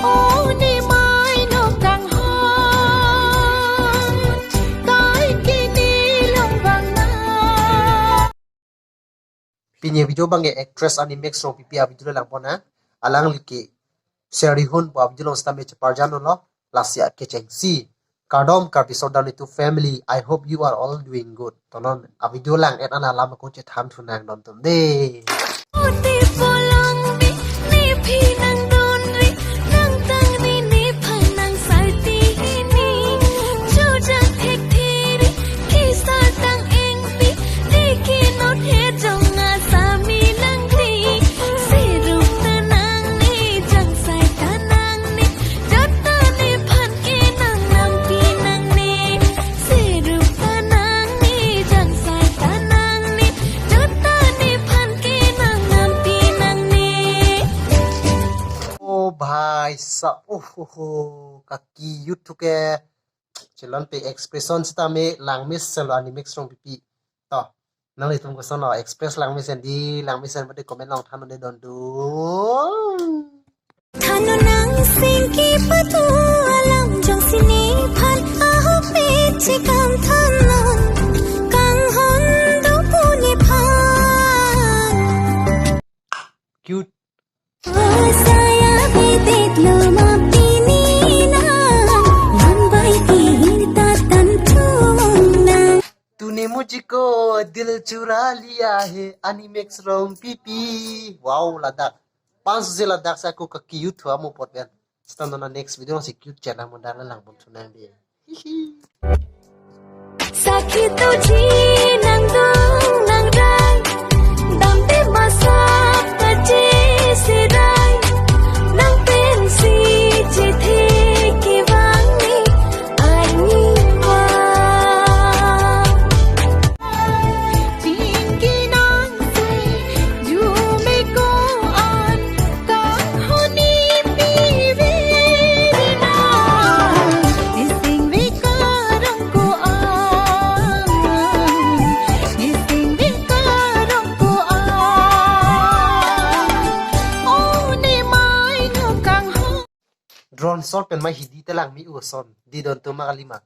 ô ni mai nó càng hon cái kia ni lòng vàng na pinya video bange actress ani mix ro pipia video lang pona alang like seri hun pa video sta me parjano lo lasia ke chengsi kadom karbi sodan to family. I hope you are all doing good tonon a video lang et ana lam ko che tham thunang don tum de TEPO LONGBI ni phi nang don ri nang tang ni ni phan nang sai ti ni chu jang thek thi ri ki sa tang eng pi ni ki no the jong nga sa mi nang ri se ru ta nang ni jang sai ta nang ni jat ta ni phan ki nang nam pi nang ni se ru ta nang ni jang sai ta nang ni jat ta ni phan ki nang nam pi nang ni oh bhai sa oh ho kaki youtube ke chelan pe expression sta me lang mis selo ani mix ro pipi to nang le tum ko son lo express lang mis en di lang mis en bade comment long than de don du Khano nang sing ki patu alam jong sini phan a ho pe chi kam than non kang hon do pu ni phan cute saya be tek lo ma pi ni na lam bai ti ta tan thu na तूने मुझको दिल चुरा लिया है अनिमेक्स रोंग पीपी wow Ladakh 5 से लद्दाख से को क्यूट हुआ मो पोट बेन स्टैंड ऑन नेक्स्ट वीडियो से क्यूट चैनल में डालना लंग बन सुना दे sakhi tuji nang dong nang rai dam te masa pache se rai nang pen si che the ki wang ni ani wa pin ki nang se ju me ko an ka honi pi ve na ising vi ka rang ko an ising vi ka rang ko an o ni mai no kang ho drone shot pen mai hidi te lang mi u son di don to makalima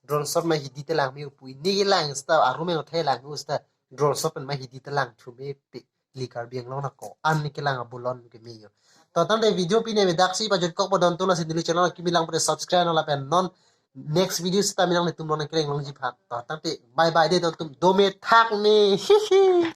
drone shot mai hidi te lang mi u pui ni lang sta arume no the lang u sta drone shot pen mai hidi te lang thu me pi likar biang lo na ko an ni ke lang abulon ke mi yo to tan de video pine me daksi pa jot kok bodon to na sin dili channel ki bilang pre subscribe na la pen non next video sta mi lang le tum non ke long ji phat to tan te bye bye de don tum do me thak ni